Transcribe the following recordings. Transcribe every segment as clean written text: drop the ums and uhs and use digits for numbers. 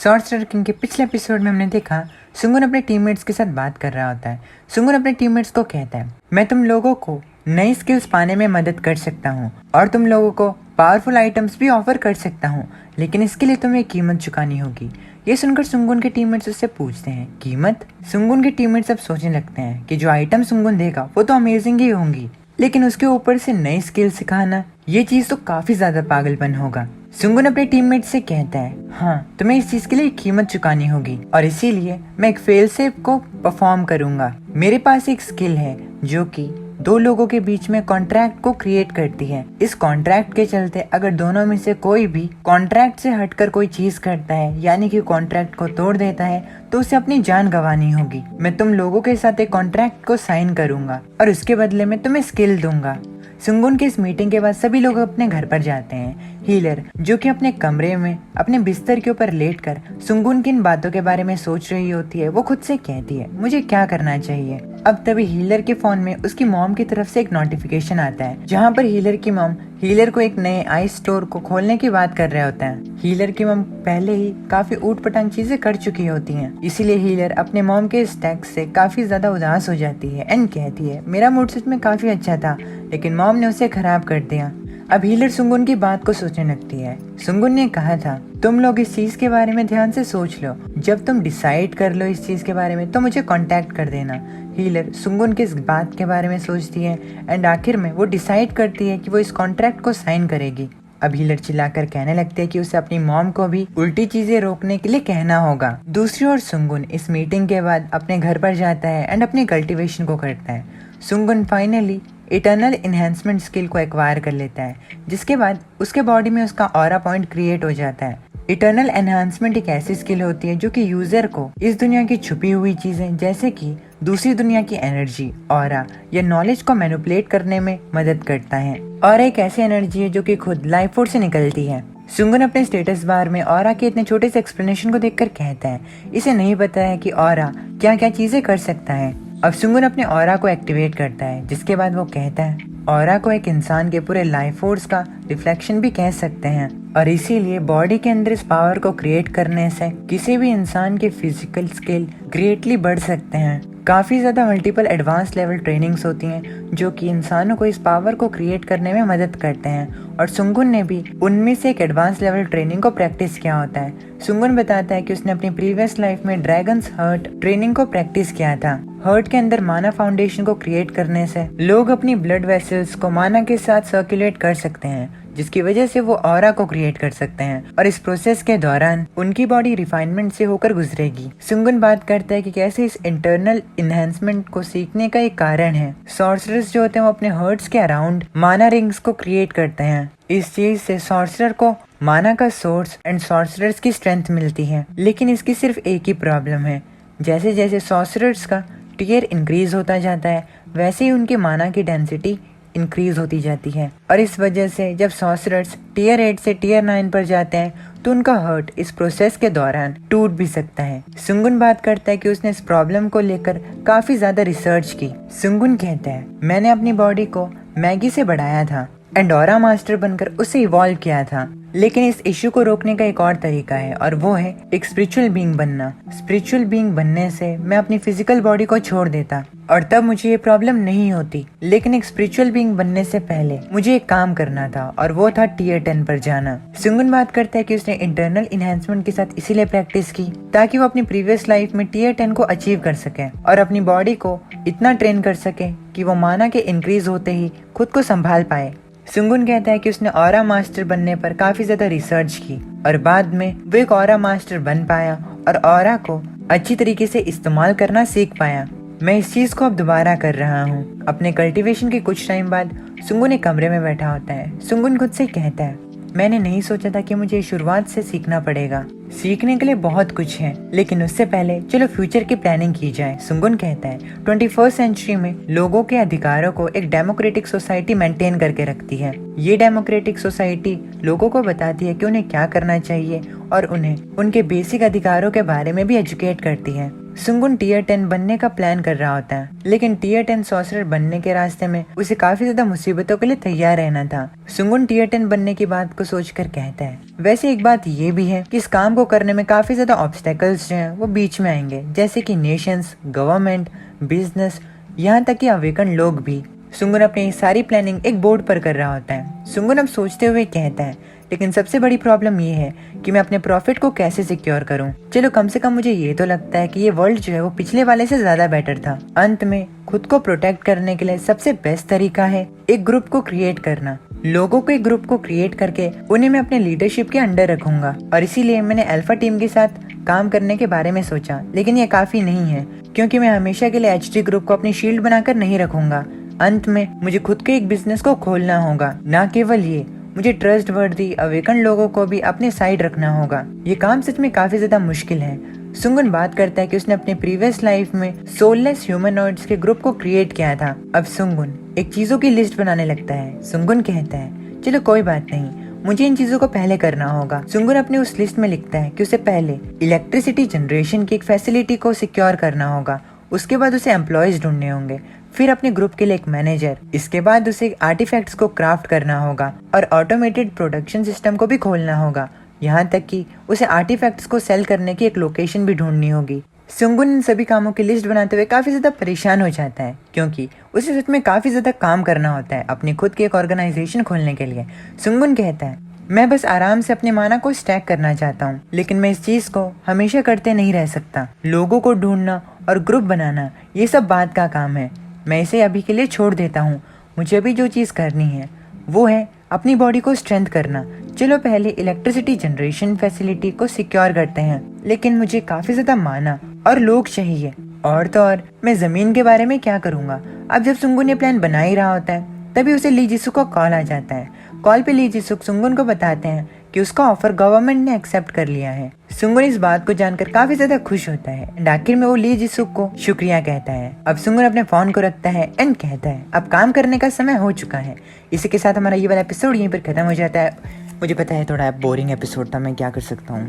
Sorcerer king के पिछले episode में हमने देखा सुंगुन अपने टीममेट्स के साथ बात कर रहा होता है। सुंगुन अपने टीममेट्स को कहता है, मैं तुम लोगों को नई स्किल्स पाने में मदद कर सकता हूँ और तुम लोगों को पावरफुल आइटम्स भी ऑफर कर सकता हूँ, लेकिन इसके लिए तुम्हें कीमत चुकानी होगी। ये सुनकर सुंगुन के टीममेट्स उससे पूछते हैं, कीमत? सुंगुन के टीममेट्स अब सोचने लगते हैं कि जो आइटम सुंगुन देगा वो तो अमेजिंग ही होंगी, लेकिन उसके ऊपर से नई स्किल सिखाना, ये चीज तो काफी ज्यादा पागलपन होगा। सुंगुन अपने टीममेट से कहता है, हाँ तुम्हें इस चीज के लिए कीमत चुकानी होगी और इसीलिए मैं एक फेल सेफ को परफॉर्म करूंगा। मेरे पास एक स्किल है जो कि दो लोगों के बीच में कॉन्ट्रैक्ट को क्रिएट करती है। इस कॉन्ट्रैक्ट के चलते अगर दोनों में से कोई भी कॉन्ट्रैक्ट से हटकर कोई चीज करता है, यानी कि कॉन्ट्रैक्ट को तोड़ देता है, तो उसे अपनी जान गंवानी होगी। मैं तुम लोगों के साथ एक कॉन्ट्रैक्ट को साइन करूंगा और उसके बदले में तुम्हें स्किल दूंगा। सुंगुन की इस मीटिंग के बाद सभी लोग अपने घर पर जाते हैं। हीलर जो कि अपने कमरे में अपने बिस्तर के ऊपर लेटकर सुंगुन की इन बातों के बारे में सोच रही होती है, वो खुद से कहती है, मुझे क्या करना चाहिए। अब तभी हीलर के फोन में उसकी मॉम की तरफ से एक नोटिफिकेशन आता है, जहाँ पर हीलर की मॉम हीलर को एक नए आई स्टोर को खोलने की बात कर रहे होते हैं। हीलर की मॉम पहले ही काफी ऊटपटांग चीजें कर चुकी होती हैं, इसीलिए हीलर अपने मॉम के इस टैक्स से काफी ज्यादा उदास हो जाती है एंड कहती है, मेरा मूड सच में काफी अच्छा था, लेकिन मॉम ने उसे खराब कर दिया। अब हीलर सुंगुन की बात को सोचने लगती है। सुंगुन ने कहा था, तुम लोग इस चीज के बारे में ध्यान से सोच लो, जब तुम डिसाइड कर लो इस चीज के बारे में तो मुझे कांटेक्ट कर देना। हीलर सुंगुन की इस बात के बारे में सोचती है एंड आखिर में वो डिसाइड करती है कि वो इस कॉन्ट्रैक्ट को साइन करेगी। अब हीलर चिल्लाकर कहने लगती है कि उसे अपनी मॉम को भी उल्टी चीजें रोकने के लिए कहना होगा। दूसरी ओर सुंगुन इस मीटिंग के बाद अपने घर पर जाता है एंड अपनी कल्टीवेशन को करता है। सुंगुन फाइनली इटर्नल इन्हेंसमेंट स्किल को एक्वायर कर लेता है, जिसके बाद उसके बॉडी में उसका ऑरा पॉइंट क्रिएट हो जाता है। इटर्नल एनहांसमेंट एक ऐसी स्किल होती है जो कि यूजर को इस दुनिया की छुपी हुई चीजें जैसे कि दूसरी दुनिया की एनर्जी, ऑरा या नॉलेज को मैनिपुलेट करने में मदद करता है। और एक ऐसी एनर्जी है जो कि खुद लाइफ फोर्स से निकलती है। सुंगुन अपने स्टेटस बार में ऑरा के इतने छोटे से एक्सप्लेनेशन को देखकर कहता है, इसे नहीं पता है कि ऑरा क्या क्या चीजें कर सकता है। अब सुंगुन अपने ऑरा को एक्टिवेट करता है, जिसके बाद वो कहता है, ऑरा को एक इंसान के पूरे लाइफ फोर्स का रिफ्लेक्शन भी कह सकते हैं और इसीलिए बॉडी के अंदर इस पावर को क्रिएट करने से किसी भी इंसान के फिजिकल स्किल ग्रेटली बढ़ सकते हैं। काफी ज्यादा मल्टीपल एडवांस लेवल ट्रेनिंग्स होती हैं जो कि इंसानों को इस पावर को क्रिएट करने में मदद करते हैं और सुंगुन ने भी उनमें से एक एडवांस लेवल ट्रेनिंग को प्रैक्टिस किया होता है। सुंगुन बताता है कि उसने अपनी प्रीवियस लाइफ में ड्रैगन्स हर्ट ट्रेनिंग को प्रैक्टिस किया था। हर्ट के अंदर माना फाउंडेशन को क्रिएट करने से लोग अपनी ब्लड वेसल्स को माना के साथ सर्कुलेट कर सकते हैं, जिसकी वजह से वो ऑरा को क्रिएट कर सकते हैं और इस प्रोसेस के दौरान उनकी बॉडी रिफाइनमेंट से होकर गुजरेगी। सुंगुन बात करता है कि कैसे इस इंटरनल इन्हेंसमेंट को सीखने का एक कारण है। सॉर्सरर्स जो होते हैं वो अपने हर्ट्स के अराउंड माना रिंग्स को क्रिएट करते हैं। इस चीज से सॉर्सरर को माना का सोर्स एंड सॉर्सरर्स की स्ट्रेंथ मिलती है, लेकिन इसकी सिर्फ एक ही प्रॉब्लम है, जैसे जैसे सॉर्सरर्स का टीयर इंक्रीज होता जाता है वैसे ही उनकी माना की डेंसिटी इंक्रीज होती जाती है और इस वजह से जब सॉर्सरर्स टीयर 8 से टीयर 9 पर जाते हैं तो उनका हर्ट इस प्रोसेस के दौरान टूट भी सकता है। सुंगुन बात करता है कि उसने इस प्रॉब्लम को लेकर काफी ज्यादा रिसर्च की। सुंगुन कहता है, मैंने अपनी बॉडी को मैगी से बढ़ाया था एंड ऑरा मास्टर बनकर उसे इवॉल्व किया था, लेकिन इस इश्यू को रोकने का एक और तरीका है और वो है एक स्पिरिचुअल बीइंग बनना। स्पिरिचुअल बीइंग बनने से मैं अपनी फिजिकल बॉडी को छोड़ देता और तब मुझे ये प्रॉब्लम नहीं होती, लेकिन एक स्पिरिचुअल बीइंग बनने से पहले मुझे एक काम करना था और वो था टीयर 10 पर जाना। सुंगुन बात करता है कि उसने इंटरनल इन्हेंसमेंट के साथ इसीलिए प्रैक्टिस की ताकि वो अपनी प्रीवियस लाइफ में टीयर 10 को अचीव कर सके और अपनी बॉडी को इतना ट्रेन कर सके कि वो माना के इंक्रीज होते ही खुद को संभाल पाए। सुंगुन कहता है कि उसने ऑरा मास्टर बनने पर काफी ज्यादा रिसर्च की और बाद में वो एक ऑरा मास्टर बन पाया और ऑरा को अच्छी तरीके से इस्तेमाल करना सीख पाया। मैं इस चीज को अब दोबारा कर रहा हूँ। अपने कल्टीवेशन के कुछ टाइम बाद सुंगुन एक कमरे में बैठा होता है। सुंगुन खुद से कहता है, मैंने नहीं सोचा था कि मुझे शुरुआत से सीखना पड़ेगा। सीखने के लिए बहुत कुछ है, लेकिन उससे पहले चलो फ्यूचर की प्लानिंग की जाए। सुंगुन कहता है, 21वीं सेंचुरी में लोगों के अधिकारों को एक डेमोक्रेटिक सोसाइटी मेंटेन करके रखती है। ये डेमोक्रेटिक सोसाइटी लोगों को बताती है कि उन्हें क्या करना चाहिए और उन्हें उनके बेसिक अधिकारों के बारे में भी एजुकेट करती है। सुंगुन टीयर 10 बनने का प्लान कर रहा होता है, लेकिन टीयर 10 सॉर्सरर बनने के रास्ते में उसे काफी ज्यादा मुसीबतों के लिए तैयार रहना था। सुंगुन टीयर 10 बनने की बात को सोचकर कहता है, वैसे एक बात ये भी है कि इस काम को करने में काफी ज्यादा ऑब्स्टेकल्स जो हैं वो बीच में आएंगे, जैसे कि नेशंस, गवर्नमेंट, बिजनेस, यहाँ तक कि अवेकन लोग भी। सुंगुन अपनी सारी प्लानिंग एक बोर्ड पर कर रहा होता है। सुंगुन अब सोचते हुए कहता है, लेकिन सबसे बड़ी प्रॉब्लम ये है कि मैं अपने प्रॉफिट को कैसे सिक्योर करूं। चलो कम से कम मुझे ये तो लगता है कि ये वर्ल्ड जो है वो पिछले वाले से ज्यादा बेटर था। अंत में खुद को प्रोटेक्ट करने के लिए सबसे बेस्ट तरीका है एक ग्रुप को क्रिएट करना। लोगों को एक ग्रुप को क्रिएट करके उन्हें मैं अपने लीडरशिप के अंडर रखूंगा, और इसीलिए मैंने अल्फा टीम के साथ काम करने के बारे में सोचा। लेकिन ये काफी नहीं है, क्योंकि मैं हमेशा के लिए एचडी ग्रुप को अपनी शील्ड बनाकर नहीं रखूंगा। अंत में मुझे खुद के एक बिजनेस को खोलना होगा। ना केवल ये, मुझे ट्रस्ट वर्दी अवेकन लोगों को भी अपने साइड रखना होगा। ये काम सच में काफी ज्यादा मुश्किल है। सुंगुन बात करता है कि उसने अपने प्रीवियस लाइफ में सोललेस ह्यूमनॉइड्स के ग्रुप को क्रिएट किया था। अब सुंगुन एक चीजों की लिस्ट बनाने लगता है। सुंगुन कहता है, चलो कोई बात नहीं, मुझे इन चीजों को पहले करना होगा। सुंगुन अपने उस लिस्ट में लिखता है कि उसे पहले इलेक्ट्रिसिटी जनरेशन की एक फैसिलिटी को सिक्योर करना होगा, उसके बाद उसे एम्प्लॉयज ढूंढने होंगे, फिर अपने ग्रुप के लिए एक मैनेजर, इसके बाद उसे आर्टिफैक्ट्स को क्राफ्ट करना होगा और ऑटोमेटेड प्रोडक्शन सिस्टम को भी खोलना होगा। यहाँ तक कि उसे आर्टिफैक्ट्स को सेल करने की एक लोकेशन भी ढूंढनी होगी। सुंगुन इन सभी कामों की लिस्ट बनाते हुए काफी ज्यादा परेशान हो जाता है, क्योंकि उसे सच में काफी ज्यादा काम करना होता है अपनी खुद की एक ऑर्गेनाइजेशन खोलने के लिए। सुंगुन कहता है, मैं बस आराम से अपने माना को स्टैक करना चाहता हूँ, लेकिन मैं इस चीज को हमेशा करते नहीं रह सकता। लोगों को ढूंढना और ग्रुप बनाना ये सब बात का काम है, मैं इसे अभी के लिए छोड़ देता हूँ। मुझे अभी जो चीज़ करनी है वो है अपनी बॉडी को स्ट्रेंथ करना। चलो पहले इलेक्ट्रिसिटी जनरेशन फैसिलिटी को सिक्योर करते हैं, लेकिन मुझे काफ़ी ज़्यादा माना और लोग चाहिए। और तो और मैं ज़मीन के बारे में क्या करूँगा। अब जब सुंगुन ये प्लान बना ही रहा होता है, तभी उसे ली जिसु को कॉल आ जाता है। कॉल पे ली जिसु सुंगुन को बताते हैं कि उसका ऑफर गवर्नमेंट ने एक्सेप्ट कर लिया है। सुंगुन इस बात को जानकर काफी ज्यादा खुश होता है एंड आखिर में वो ली जिसुक को शुक्रिया कहता है। अब सुंगुन अपने फोन को रखता है एंड कहता है, अब काम करने का समय हो चुका है। इसी के साथ हमारा ये वाला एपिसोड यहीं पर खत्म हो जाता है। मुझे पता है थोड़ा बोरिंग एपिसोड था, मैं क्या कर सकता हूँ,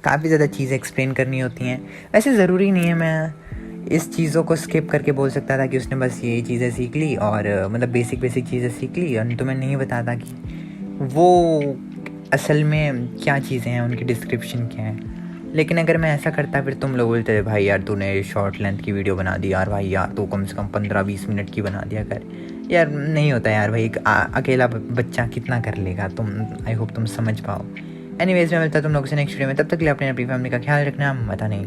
काफ़ी ज़्यादा चीज़ें एक्सप्लेन करनी होती हैं। वैसे ज़रूरी नहीं है, मैं इस चीज़ों को स्किप करके बोल सकता था कि उसने बस ये चीज़ें सीख ली और मतलब बेसिक चीज़ें सीख ली, और तो मैं नहीं बताता कि वो असल में क्या चीज़ें हैं, उनकी डिस्क्रिप्शन क्या है। लेकिन अगर मैं ऐसा करता फिर तुम लोग बोलते थे, भाई यार तूने शॉर्ट लेंथ की वीडियो बना दी यार, भाई यार तू कम से कम 15-20 मिनट की बना दिया कर यार। नहीं होता यार भाई, एक अकेला बच्चा कितना कर लेगा। तुम, आई होप तुम समझ पाओ। एनीवेज मैं मिलता तुम लोगों से नेक्स्ट वीडियो में, तब तक के लिए अपनी फैमिली का ख्याल रखना, पता नहीं।